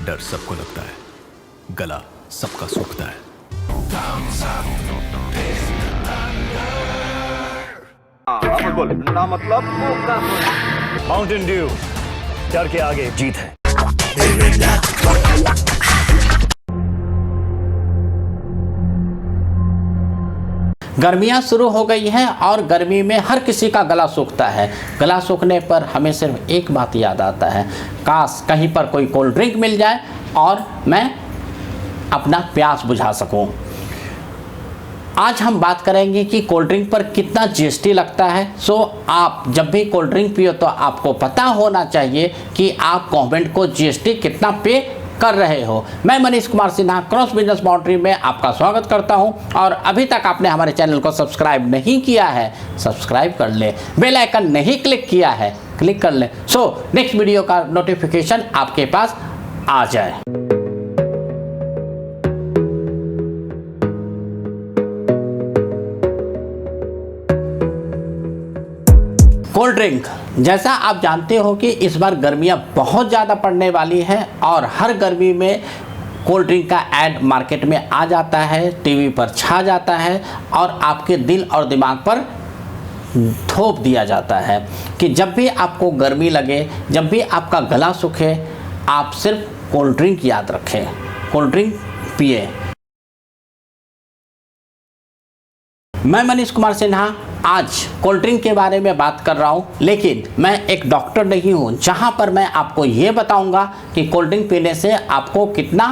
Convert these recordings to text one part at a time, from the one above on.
डर सबको लगता है, गला सबका सूखता है। बोल ना मतलब माउंटेन ड्यू, डर के आगे जीत है। गर्मियाँ शुरू हो गई हैं और गर्मी में हर किसी का गला सूखता है। गला सूखने पर हमें सिर्फ एक बात याद आता है, काश कहीं पर कोई कोल्ड ड्रिंक मिल जाए और मैं अपना प्यास बुझा सकूं। आज हम बात करेंगे कि कोल्ड ड्रिंक पर कितना जीएसटी लगता है। सो आप जब भी कोल्ड ड्रिंक पियो तो आपको पता होना चाहिए कि आप गवर्नमेंट को जीएसटी कितना पे कर रहे हो। मैं Manish Kumar Sinha cross business boundary में आपका स्वागत करता हूं और अभी तक आपने हमारे चैनल को सब्सक्राइब नहीं किया है, सब्सक्राइब कर ले। बेल आइकन नहीं क्लिक किया है, क्लिक कर ले। सो नेक्स्ट वीडियो का नोटिफिकेशन आपके पास आ जाए। कोल्ड ड्रिंक, जैसा आप जानते हो कि इस बार गर्मियाँ बहुत ज़्यादा पड़ने वाली हैं और हर गर्मी में कोल्ड ड्रिंक का ऐड मार्केट में आ जाता है, टीवी पर छा जाता है और आपके दिल और दिमाग पर थोप दिया जाता है कि जब भी आपको गर्मी लगे, जब भी आपका गला सूखे, आप सिर्फ कोल्ड ड्रिंक याद रखें, कोल्ड ड्रिंक पिए। मैं मनीष कुमार सिन्हा आज कोल्ड ड्रिंक के बारे में बात कर रहा हूँ, लेकिन मैं एक डॉक्टर नहीं हूँ जहाँ पर मैं आपको ये बताऊँगा कि कोल्ड ड्रिंक पीने से आपको कितना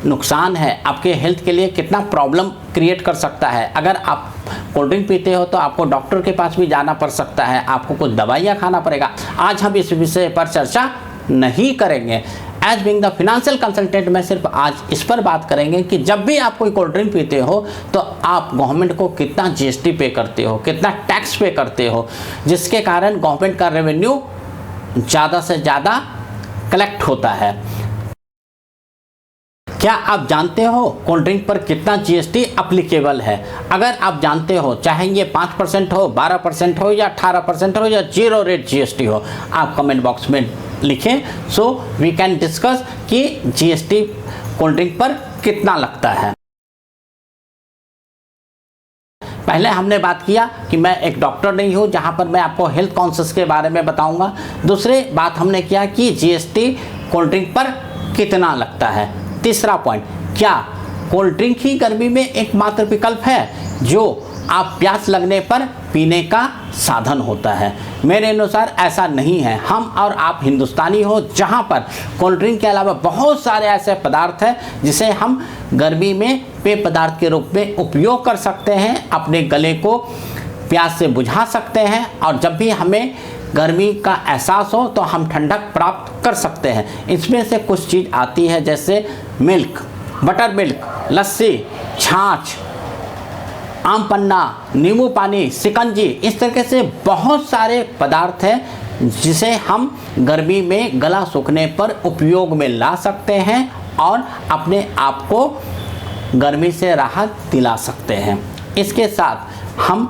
नुकसान है, आपके हेल्थ के लिए कितना प्रॉब्लम क्रिएट कर सकता है। अगर आप कोल्ड ड्रिंक पीते हो तो आपको डॉक्टर के पास भी जाना पड़ सकता है, आपको कुछ दवाइयाँ खाना पड़ेगा। आज हम इस विषय पर चर्चा नहीं करेंगे। As being the financial consultant मैं सिर्फ आज इस पर बात करेंगे कि जब भी आप कोई कोल्ड ड्रिंक पीते हो तो आप गवर्नमेंट को कितना जीएसटी पे करते हो, कितना टैक्स पे करते हो, जिसके कारण गवर्नमेंट का रेवेन्यू ज़्यादा से ज़्यादा कलेक्ट होता है। क्या आप जानते हो कोल्ड ड्रिंक पर कितना जीएसटी अप्लीकेबल है? अगर आप जानते हो, चाहे ये 5% हो, 12% हो या 18% हो या 0 रेट जीएसटी हो, आप कमेंट बॉक्स में लिखें। सो वी कैन डिस्कस कि जीएसटी कोल्ड ड्रिंक पर कितना लगता है। पहले हमने बात किया कि मैं एक डॉक्टर नहीं हूँ जहाँ पर मैं आपको हेल्थ कॉन्शियस के बारे में बताऊँगा। दूसरी बात हमने किया कि जीएसटी कोल्ड ड्रिंक पर कितना लगता है। तीसरा पॉइंट, क्या कोल्ड ड्रिंक ही गर्मी में एकमात्र विकल्प है जो आप प्यास लगने पर पीने का साधन होता है? मेरे अनुसार ऐसा नहीं है। हम और आप हिंदुस्तानी हो जहां पर कोल्ड ड्रिंक के अलावा बहुत सारे ऐसे पदार्थ हैं जिसे हम गर्मी में पेय पदार्थ के रूप में उपयोग कर सकते हैं, अपने गले को प्यास से बुझा सकते हैं और जब भी हमें गर्मी का एहसास हो तो हम ठंडक प्राप्त कर सकते हैं। इसमें से कुछ चीज़ आती है जैसे मिल्क, बटर मिल्क, लस्सी, छाछ, आम पन्ना, नींबू पानी, शिकंजी, इस तरीके से बहुत सारे पदार्थ हैं जिसे हम गर्मी में गला सूखने पर उपयोग में ला सकते हैं और अपने आप को गर्मी से राहत दिला सकते हैं। इसके साथ हम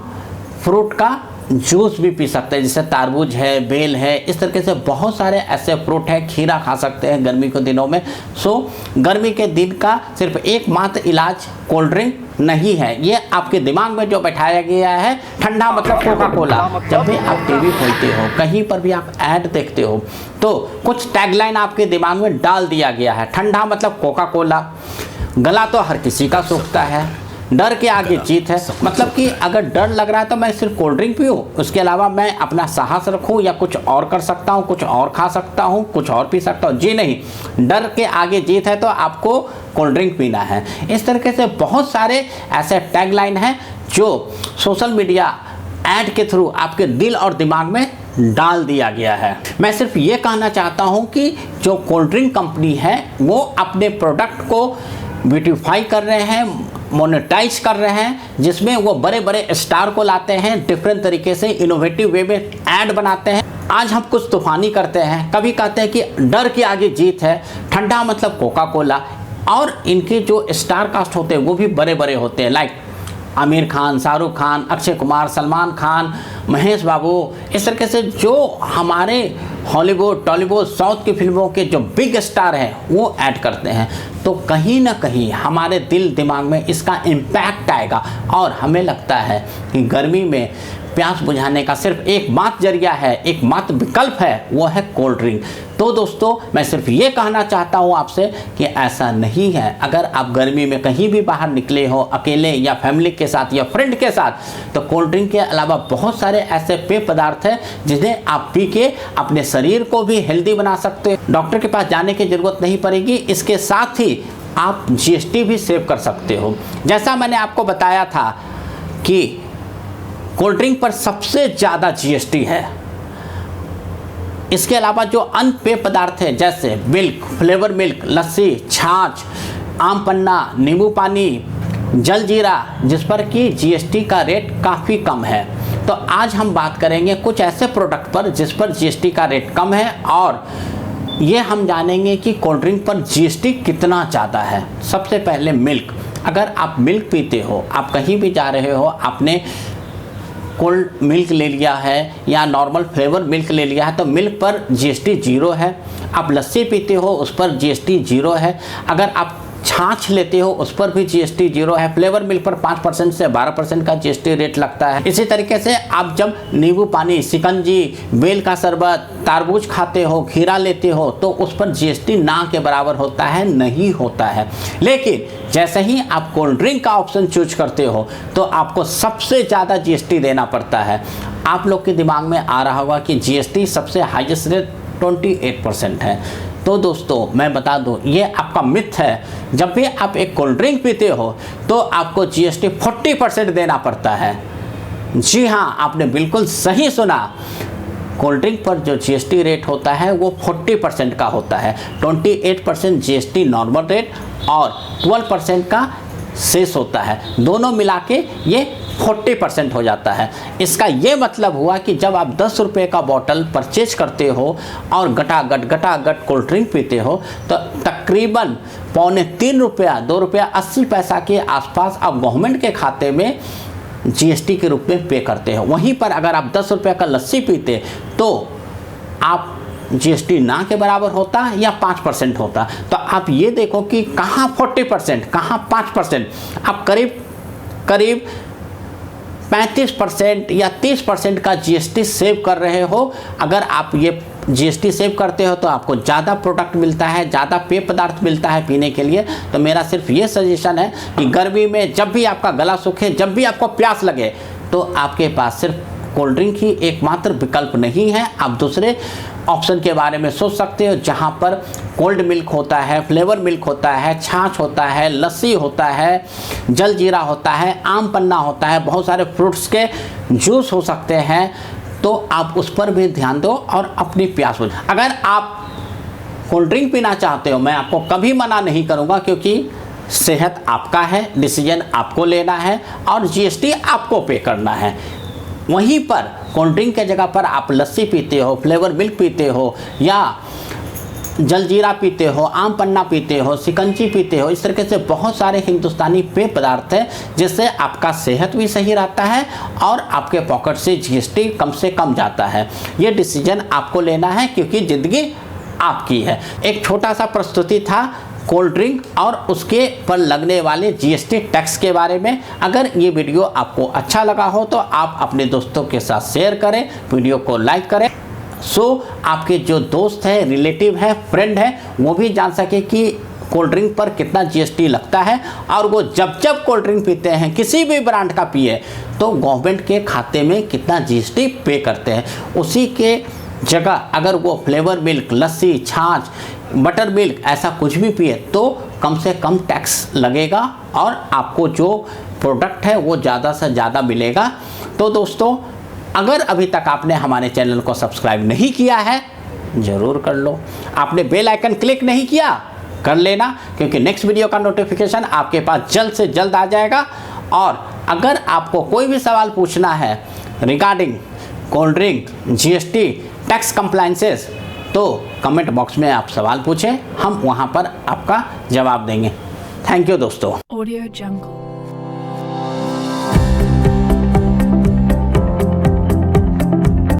फ्रूट का जूस भी पी सकते हैं, जैसे तरबूज है, बेल है, इस तरीके से बहुत सारे ऐसे फ्रूट हैं। खीरा खा सकते हैं गर्मी के दिनों में। सो गर्मी के दिन का सिर्फ एकमात्र इलाज कोल्ड ड्रिंक नहीं है। ये आपके दिमाग में जो बैठाया गया है, ठंडा मतलब कोका कोला। जब भी आप टीवी खोलते हो, कहीं पर भी आप ऐड देखते हो तो कुछ टैगलाइन आपके दिमाग में डाल दिया गया है, ठंडा मतलब कोका कोला, गला तो हर किसी का सूखता है, डर के आगे जीत है। मतलब कि अगर डर लग रहा है तो मैं सिर्फ कोल्ड ड्रिंक पीऊँ, उसके अलावा मैं अपना साहस रखूँ या कुछ और कर सकता हूँ, कुछ और खा सकता हूँ, कुछ और पी सकता हूँ? जी नहीं, डर के आगे जीत है तो आपको कोल्ड ड्रिंक पीना है। इस तरीके से बहुत सारे ऐसे टैगलाइन हैं जो सोशल मीडिया ऐड के थ्रू आपके दिल और दिमाग में डाल दिया गया है। मैं सिर्फ ये कहना चाहता हूँ कि जो कोल्ड ड्रिंक कंपनी है वो अपने प्रोडक्ट को ब्यूटीफाई कर रहे हैं, मोनेटाइज कर रहे हैं, जिसमें वो बड़े बड़े स्टार को लाते हैं, डिफरेंट तरीके से इनोवेटिव वे में ऐड बनाते हैं। आज हम कुछ तूफानी करते हैं, कभी कहते हैं कि डर के आगे जीत है, ठंडा मतलब कोका कोला, और इनके जो स्टार कास्ट होते हैं वो भी बड़े बड़े होते हैं। लाइक आमिर खान, शाहरुख खान, अक्षय कुमार, सलमान खान, महेश बाबू, इस तरीके से जो हमारे हॉलीवुड, टॉलीवुड, साउथ की फिल्मों के जो बिग स्टार हैं वो ऐड करते हैं, तो कहीं ना कहीं हमारे दिल दिमाग में इसका इम्पैक्ट आएगा और हमें लगता है कि गर्मी में प्यास बुझाने का सिर्फ एकमात्र जरिया है, एकमात्र विकल्प है, वो है कोल्ड ड्रिंक। तो दोस्तों मैं सिर्फ ये कहना चाहता हूँ आपसे कि ऐसा नहीं है। अगर आप गर्मी में कहीं भी बाहर निकले हो अकेले या फैमिली के साथ या फ्रेंड के साथ, तो कोल्ड ड्रिंक के अलावा बहुत सारे ऐसे पेय पदार्थ हैं जिन्हें आप पी के अपने शरीर को भी हेल्दी बना सकते हो। डॉक्टर के पास जाने की ज़रूरत नहीं पड़ेगी। इसके साथ ही आप GST भी सेव कर सकते हो। जैसा मैंने आपको बताया था कि कोल्ड ड्रिंक पर सबसे ज़्यादा GST है। इसके अलावा जो अन्य पेय पदार्थ हैं जैसे मिल्क, फ्लेवर मिल्क, लस्सी, छाछ, आम पन्ना, नींबू पानी, जल जीरा, जिस पर कि GST का रेट काफ़ी कम है। तो आज हम बात करेंगे कुछ ऐसे प्रोडक्ट पर जिस पर GST का रेट कम है और ये हम जानेंगे कि कोल्ड ड्रिंक पर GST कितना ज़्यादा है। सबसे पहले मिल्क। अगर आप मिल्क पीते हो, आप कहीं भी जा रहे हो, आपने कोल्ड मिल्क ले लिया है या नॉर्मल फ्लेवर मिल्क ले लिया है, तो मिल्क पर GST 0 है। आप लस्सी पीते हो, उस पर GST 0 है। अगर आप छाछ लेते हो, उस पर भी GST 0 है। फ्लेवर मिल्क पर 5% से 12% का GST रेट लगता है। इसी तरीके से आप जब नींबू पानी, शिकंजी, बेल का शरबत, तरबूज खाते हो, खीरा लेते हो, तो उस पर GST ना के बराबर होता है, नहीं होता है। लेकिन जैसे ही आप कोल्ड ड्रिंक का ऑप्शन चूज करते हो तो आपको सबसे ज़्यादा GST देना पड़ता है। आप लोग के दिमाग में आ रहा होगा कि GST सबसे हाईएस्ट रेट 28% है। तो दोस्तों मैं बता दूं, ये आपका मिथ है। जब भी आप एक कोल्ड ड्रिंक पीते हो तो आपको GST 40% देना पड़ता है। जी हाँ, आपने बिल्कुल सही सुना। कोल्ड ड्रिंक पर जो GST रेट होता है वो 40% का होता है। 28% GST नॉर्मल रेट और 12% का सेस होता है। दोनों मिला के ये 40% हो जाता है। इसका ये मतलब हुआ कि जब आप 10 रुपये का बॉटल परचेज करते हो और गटागट कोल्ड ड्रिंक पीते हो, तो तकरीबन ₹2.25 ₹2.80 के आसपास आप गवर्नमेंट के खाते में GST के रूप में पे करते हो। वहीं पर अगर आप 10 रुपये का लस्सी पीते तो आप GST ना के बराबर होता या 5% होता। तो आप ये देखो कि कहाँ 40%, कहाँ 5%, आप करीब 35% या 30% का GST सेव कर रहे हो। अगर आप ये GST सेव करते हो तो आपको ज़्यादा प्रोडक्ट मिलता है, ज़्यादा पेय पदार्थ मिलता है पीने के लिए। तो मेरा सिर्फ ये सजेशन है कि गर्मी में जब भी आपका गला सूखे, जब भी आपको प्यास लगे, तो आपके पास सिर्फ कोल्ड ड्रिंक ही एकमात्र विकल्प नहीं है। आप दूसरे ऑप्शन के बारे में सोच सकते हो जहाँ पर कोल्ड मिल्क होता है, फ्लेवर मिल्क होता है, छाछ होता है, लस्सी होता है, जल जीरा होता है, आम पन्ना होता है, बहुत सारे फ्रूट्स के जूस हो सकते हैं। तो आप उस पर भी ध्यान दो और अपनी प्यास बुझाओ। अगर आप कोल्ड ड्रिंक पीना चाहते हो, मैं आपको कभी मना नहीं करूँगा, क्योंकि सेहत आपका है, डिसीजन आपको लेना है और GST आपको पे करना है। वहीं पर कोल्ड ड्रिंक के जगह पर आप लस्सी पीते हो, फ्लेवर मिल्क पीते हो या जलजीरा पीते हो, आम पन्ना पीते हो, शिकंजी पीते हो, इस तरीके से बहुत सारे हिंदुस्तानी पेय पदार्थ हैं जिससे आपका सेहत भी सही रहता है और आपके पॉकेट से GST कम से कम जाता है। ये डिसीजन आपको लेना है क्योंकि ज़िंदगी आपकी है। एक छोटा सा प्रस्तुति था कोल्ड ड्रिंक और उसके पर लगने वाले GST टैक्स के बारे में। अगर ये वीडियो आपको अच्छा लगा हो तो आप अपने दोस्तों के साथ शेयर करें, वीडियो को लाइक करें, सो आपके जो दोस्त हैं, रिलेटिव हैं, फ्रेंड हैं, वो भी जान सके कि कोल्ड ड्रिंक पर कितना GST लगता है। और वो जब कोल्ड ड्रिंक पीते हैं, किसी भी ब्रांड का पिए, तो गवर्नमेंट के खाते में कितना GST पे करते हैं। उसी के जगह अगर वो फ्लेवर मिल्क, लस्सी, छाछ, बटर मिल्क ऐसा कुछ भी पिए तो कम से कम टैक्स लगेगा और आपको जो प्रोडक्ट है वो ज़्यादा से ज़्यादा मिलेगा। तो दोस्तों, अगर अभी तक आपने हमारे चैनल को सब्सक्राइब नहीं किया है, ज़रूर कर लो। आपने बेल आइकन क्लिक नहीं किया, कर लेना, क्योंकि नेक्स्ट वीडियो का नोटिफिकेशन आपके पास जल्द से जल्द आ जाएगा। और अगर आपको कोई भी सवाल पूछना है regarding cold drink, GST, tax compliances, तो कमेंट बॉक्स में आप सवाल पूछें, हम वहाँ पर आपका जवाब देंगे। थैंक यू दोस्तों। Audio Jungle.